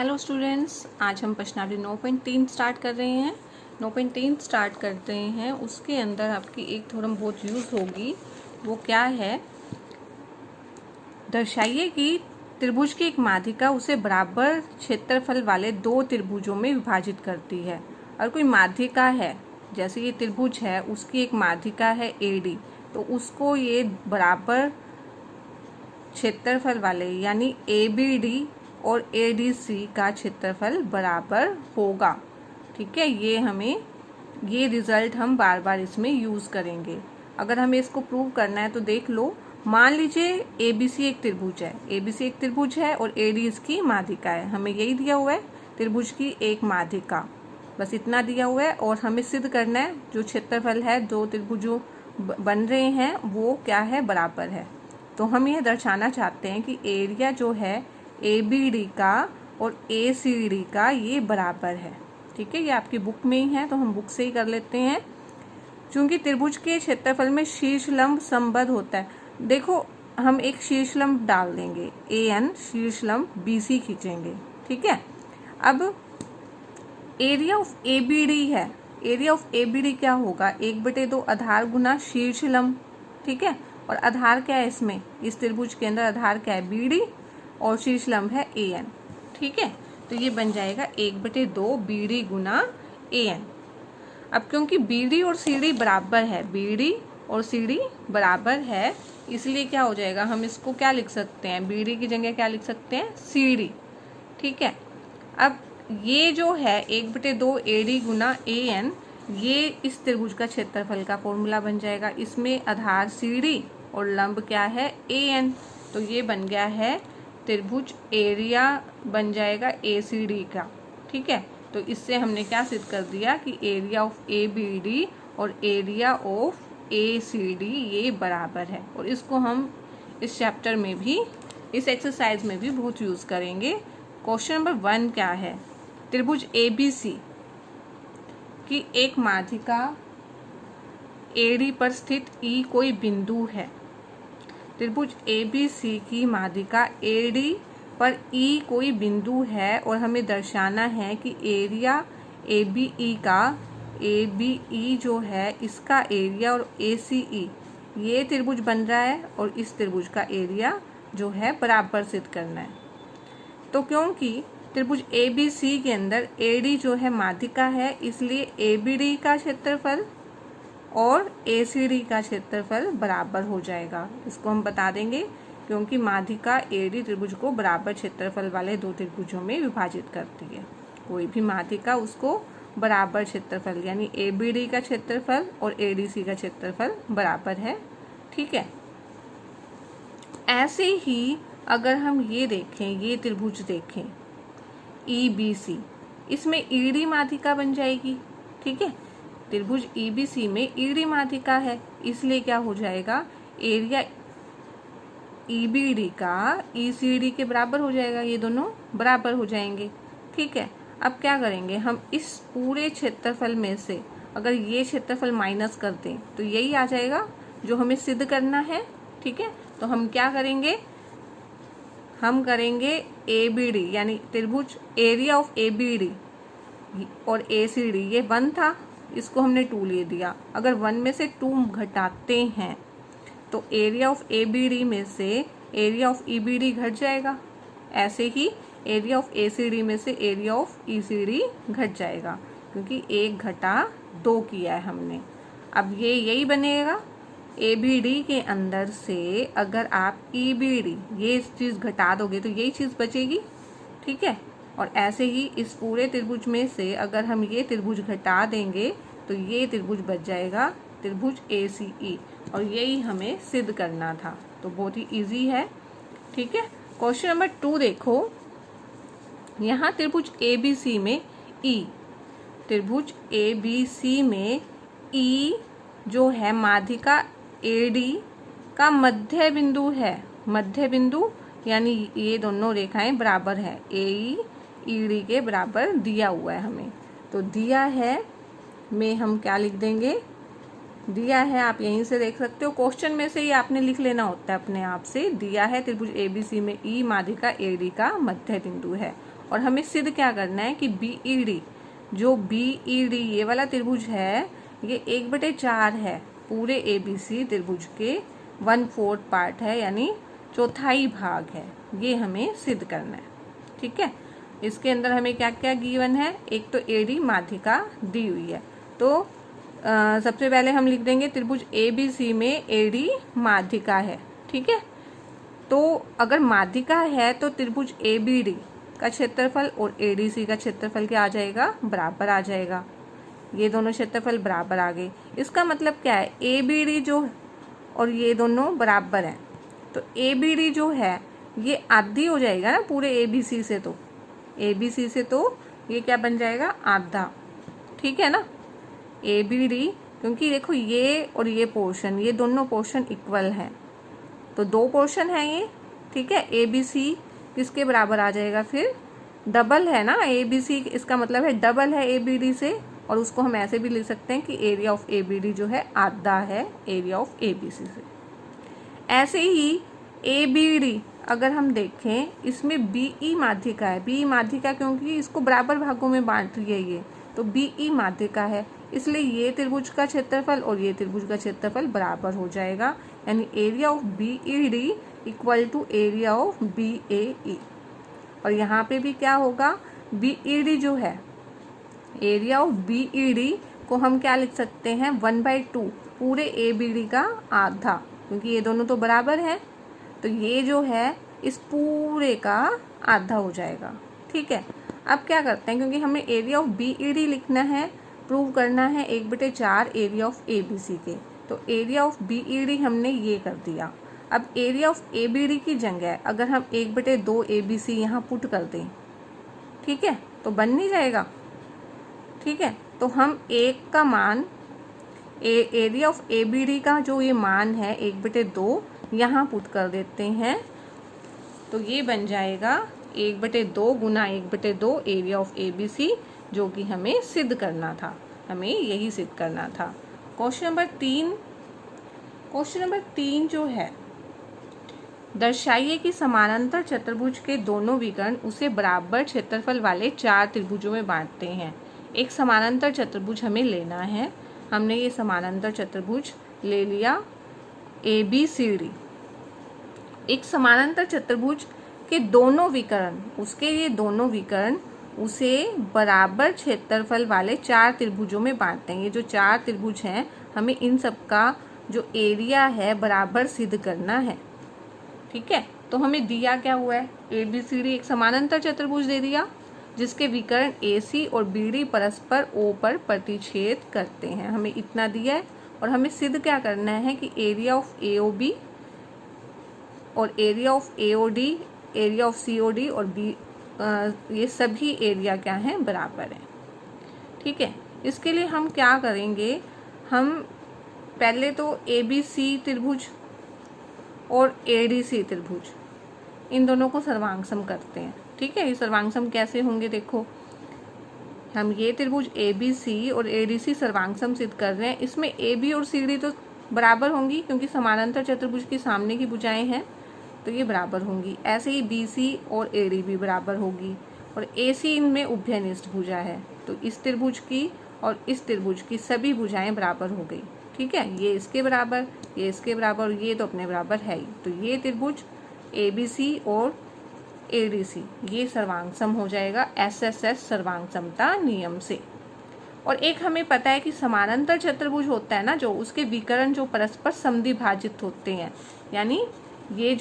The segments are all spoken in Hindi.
हेलो स्टूडेंट्स, आज हम प्रश्नावली 9.3 स्टार्ट कर रहे हैं। 9.3 स्टार्ट करते हैं। उसके अंदर आपकी एक थोड़ा बहुत यूज़ होगी, वो क्या है, दर्शाइए कि त्रिभुज की एक माध्यिका उसे बराबर क्षेत्रफल वाले दो त्रिभुजों में विभाजित करती है। और कोई माध्यिका है, जैसे ये त्रिभुज है, उसकी एक माध्यिका है AD, तो उसको ये बराबर क्षेत्रफल वाले यानी ABD और ADC का क्षेत्रफल बराबर होगा। ठीक है, ये रिजल्ट हम बार बार इसमें यूज़ करेंगे। अगर हमें इसको प्रूव करना है तो देख लो, मान लीजिए ABC एक त्रिभुज है, ABC एक त्रिभुज है और AD इसकी माध्यिका है। हमें यही दिया हुआ है, त्रिभुज की एक माध्यिका, बस इतना दिया हुआ है। और हमें सिद्ध करना है जो क्षेत्रफल है, दो त्रिभुजों बन रहे हैं, वो क्या है, बराबर है। तो हम यह दर्शाना चाहते हैं कि एरिया जो है ABD का और ACD का ये बराबर है। ठीक है, ये आपकी बुक में ही है, तो हम बुक से ही कर लेते हैं। चूंकि त्रिभुज के क्षेत्रफल में शीर्षलंब संबद्ध होता है, देखो हम एक शीर्षलंब डाल देंगे, AN शीर्षलंब BC खींचेंगे। ठीक है, अब एरिया ऑफ ABD है, एरिया ऑफ ABD क्या होगा, 1/2 आधार गुना शीर्षलंब। ठीक है, और आधार क्या है इसमें, इस त्रिभुज के अंदर आधार क्या है, BD, और शीर्षलंब है AN। ठीक है, तो ये बन जाएगा 1/2 BD गुना AN। अब क्योंकि BD और CD बराबर है, BD और CD बराबर है, इसलिए क्या हो जाएगा, हम इसको क्या लिख सकते हैं, BD की जगह क्या लिख सकते हैं, CD। ठीक है, अब ये जो है 1/2 AD गुना AN, ये इस त्रिभुज का क्षेत्रफल का फॉर्मूला बन जाएगा। इसमें आधार CD और लंब क्या है, AN, तो ये बन गया है त्रिभुज, एरिया बन जाएगा ACD का। ठीक है, तो इससे हमने क्या सिद्ध कर दिया कि एरिया ऑफ ABD और एरिया ऑफ ACD ये बराबर है। और इसको हम इस चैप्टर में भी, इस एक्सरसाइज में भी बहुत यूज़ करेंगे। क्वेश्चन नंबर 1 क्या है, त्रिभुज ABC की एक माध्यिका AD पर स्थित E कोई बिंदु है। त्रिभुज ABC की माध्यिका AD पर E कोई बिंदु है और हमें दर्शाना है कि एरिया ABE जो है, इसका एरिया और ACE, ये त्रिभुज बन रहा है और इस त्रिभुज का एरिया जो है बराबर सिद्ध करना है। तो क्योंकि त्रिभुज ABC के अंदर AD जो है माध्यिका है, इसलिए ABD का क्षेत्रफल और ACD का क्षेत्रफल बराबर हो जाएगा। इसको हम बता देंगे, क्योंकि माध्यिका AD त्रिभुज को बराबर क्षेत्रफल वाले दो त्रिभुजों में विभाजित करती है। कोई भी माध्यिका उसको बराबर क्षेत्रफल यानी ABD का क्षेत्रफल और ADC का क्षेत्रफल बराबर है। ठीक है, ऐसे ही अगर हम ये देखें, ये त्रिभुज देखें EBC, इसमें ED माध्यिका बन जाएगी। ठीक है, त्रिभुज EBC में ED माध्यिका है, इसलिए क्या हो जाएगा, एरिया EBD का ECD के बराबर हो जाएगा, ये दोनों बराबर हो जाएंगे। ठीक है, अब क्या करेंगे, हम इस पूरे क्षेत्रफल में से अगर ये क्षेत्रफल माइनस कर दें तो यही आ जाएगा जो हमें सिद्ध करना है। ठीक है, तो हम क्या करेंगे, हम करेंगे ABD यानी त्रिभुज एरिया ऑफ ABD और ACD, ये 1 था, इसको हमने 2 ले दिया। अगर 1 में से 2 घटाते हैं तो एरिया ऑफ ABD में से एरिया ऑफ EBD घट जाएगा। ऐसे ही एरिया ऑफ ACD में से एरिया ऑफ ECD घट जाएगा, क्योंकि 1 घटा 2 किया है हमने। अब ये यही बनेगा, ABD के अंदर से अगर आप EBD ये चीज़ घटा दोगे तो यही चीज़ बचेगी। ठीक है, और ऐसे ही इस पूरे त्रिभुज में से अगर हम ये त्रिभुज घटा देंगे तो ये त्रिभुज बच जाएगा, त्रिभुज ACE, और यही हमें सिद्ध करना था। तो बहुत ही इजी है। ठीक है, क्वेश्चन नंबर 2 देखो, यहाँ त्रिभुज ABC में E, त्रिभुज ABC में E जो है माध्यिका AD का मध्य बिंदु है। मध्य बिंदु यानी ये दोनों रेखाएं बराबर है, AE ED के बराबर दिया हुआ है हमें। तो दिया है में हम क्या लिख देंगे, दिया है, आप यहीं से देख सकते हो, क्वेश्चन में से ही आपने लिख लेना होता है अपने आप से। दिया है त्रिभुज ABC में E माध्यिका AD का मध्य बिंदु है और हमें सिद्ध क्या करना है कि BED, जो BED ये वाला त्रिभुज है, ये 1/4 है पूरे ABC त्रिभुज के 1/4 पार्ट है, यानी चौथाई भाग है। ये हमें सिद्ध करना है। ठीक है, इसके अंदर हमें क्या क्या गिवन है, एक तो AD माध्यिका दी हुई है। तो सबसे पहले हम लिख देंगे त्रिभुज ABC में AD माध्यिका है। ठीक है, तो अगर माध्यिका है तो त्रिभुज ABD का क्षेत्रफल और ADC का क्षेत्रफल क्या आ जाएगा, बराबर आ जाएगा। ये दोनों क्षेत्रफल बराबर आ गए। इसका मतलब क्या है, ABD जो और ये दोनों बराबर हैं, तो ABD जो है ये आधी हो जाएगा ना पूरे ABC से, तो ABC से तो ये क्या बन जाएगा, आधा। ठीक है ना, ABD, क्योंकि देखो ये और ये पोर्शन, ये दोनों पोर्शन इक्वल हैं, तो 2 पोर्शन है ये। ठीक है, ABC किसके बराबर आ जाएगा, फिर डबल है ना ABC, इसका मतलब है डबल है ABD से, और उसको हम ऐसे भी लिख सकते हैं कि एरिया ऑफ ABD जो है आधा है एरिया ऑफ ABC से। ऐसे ही ABD अगर हम देखें, इसमें BE माध्यिका है। BE माध्यिका क्योंकि इसको बराबर भागों में बांट रही है ये, तो BE माध्यिका है, इसलिए ये त्रिभुज का क्षेत्रफल और ये त्रिभुज का क्षेत्रफल बराबर हो जाएगा, यानी area of BED equal to area of BAE। और यहाँ पे भी क्या होगा, BED जो है, एरिया ऑफ BED को हम क्या लिख सकते हैं, 1/2 पूरे ABD का आधा, क्योंकि ये दोनों तो बराबर हैं, तो ये जो है इस पूरे का आधा हो जाएगा। ठीक है, अब क्या करते हैं, क्योंकि हमें एरिया ऑफ BED लिखना है, प्रूव करना है 1/4 एरिया ऑफ ABC के, तो एरिया ऑफ BED हमने ये कर दिया। अब एरिया ऑफ ABD की जगह अगर हम 1/2 ABC यहाँ पुट कर दें, ठीक है, तो बन नहीं जाएगा। ठीक है, तो हम एक का मान एरिया ऑफ ABD का जो ये मान है 1/2 यहाँ पुट कर देते हैं, तो ये बन जाएगा 1/2 गुना 1/2 एरिया ऑफ ABC, जो कि हमें सिद्ध करना था, हमें यही सिद्ध करना था। क्वेश्चन नंबर 3 जो है, दर्शाइए कि समानांतर चतुर्भुज के दोनों विकर्ण उसे बराबर क्षेत्रफल वाले 4 त्रिभुजों में बांटते हैं। एक समानांतर चतुर्भुज हमें लेना है, हमने ये समानांतर चतुर्भुज ले लिया ABCD। एक समानांतर चतुर्भुज के दोनों विकर्ण, उसके ये दोनों विकर्ण उसे बराबर क्षेत्रफल वाले 4 त्रिभुजों में बांटते हैं। ये जो 4 त्रिभुज हैं, हमें इन सब का जो एरिया है बराबर सिद्ध करना है। ठीक है, तो हमें दिया क्या हुआ है, ABCD एक समानांतर चतुर्भुज दे दिया जिसके विकर्ण AC और BD परस्पर O पर प्रतिच्छेद करते हैं, हमें इतना दिया है। और हमें सिद्ध क्या करना है कि एरिया ऑफ AOB और area of AOD, area of COD और ये सभी एरिया क्या हैं, बराबर हैं। ठीक है, इसके लिए हम क्या करेंगे, हम पहले तो ABC त्रिभुज और ADC त्रिभुज, इन दोनों को सर्वांगसम करते हैं। ठीक है, ये सर्वांगसम कैसे होंगे, देखो हम ये त्रिभुज ABC और ADC सर्वांगसम सिद्ध कर रहे हैं। इसमें AB और CD तो बराबर होंगी, क्योंकि समानांतर चतुर्भुज की सामने की भुजाएं हैं, तो ये बराबर होंगी। ऐसे ही BC और AD भी बराबर होगी, और AC इनमें उभयनिष्ठ भुजा है, तो इस त्रिभुज की और इस त्रिभुज की सभी भुजाएं बराबर हो गई। ठीक है, ये इसके बराबर, ये इसके बराबर, ये तो अपने बराबर है ही, तो ये त्रिभुज ABC और ADC ये सर्वांगसम हो जाएगा SSS सर्वांगसमता नियम से। और एक हमें पता है कि समानांतर चतुर्भुज होता है ना, जो उसके विकर्ण जो परस्पर समद्विभाजित होते हैं, यानी ये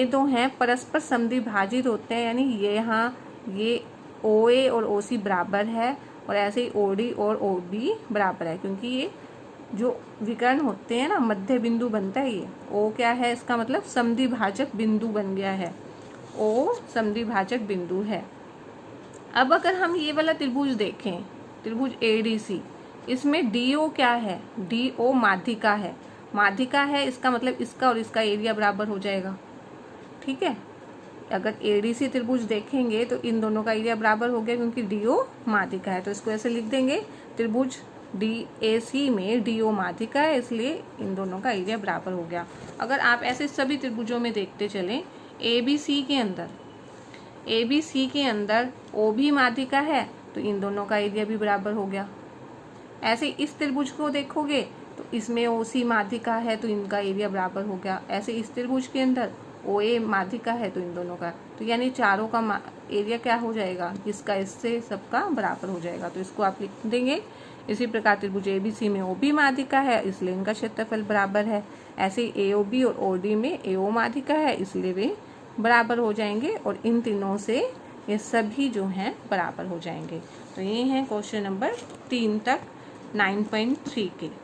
दो हैं परस्पर समद्विभाजित होते हैं, यानी ये यहाँ ये OA और OC बराबर है, और ऐसे ही OD और OB बराबर है, क्योंकि ये जो विकर्ण होते हैं ना, मध्य बिंदु बनता है ये O, क्या है इसका मतलब, समद्विभाजक बिंदु बन गया है, O समद्विभाजक बिंदु है। अब अगर हम ये वाला त्रिभुज देखें, त्रिभुज ADC, इसमें DO क्या है, DO माध्यिका है, माध्यिका है, इसका मतलब इसका और इसका एरिया बराबर हो जाएगा। ठीक है, अगर ADC त्रिभुज देखेंगे तो इन दोनों का एरिया बराबर हो गया, क्योंकि DO माध्यिका है, तो इसको ऐसे लिख देंगे, त्रिभुज DAC में DO माध्यिका है, इसलिए इन दोनों का एरिया बराबर हो गया। अगर आप ऐसे सभी त्रिभुजों में देखते चलें, ABC के अंदर ABC के अंदर O भी माध्यिका है तो इन दोनों का एरिया भी बराबर हो गया। ऐसे इस त्रिभुज को देखोगे तो इसमें OC माध्यिका है तो इनका एरिया बराबर हो गया। ऐसे इस त्रिभुज के अंदर OA माध्यिका है तो इन दोनों का, तो यानी चारों का एरिया क्या हो जाएगा, इसका इससे सबका बराबर हो जाएगा, तो इसको आप लिख देंगे। इसी प्रकार त्रिभुज ABC में OB माध्यिका है इसलिए इनका क्षेत्रफल बराबर है। ऐसे AOB और OD में AO माध्यिका है इसलिए वे बराबर हो जाएंगे और इन तीनों से ये सभी जो हैं बराबर हो जाएंगे। तो ये हैं क्वेश्चन नंबर 3 तक 9.3 के।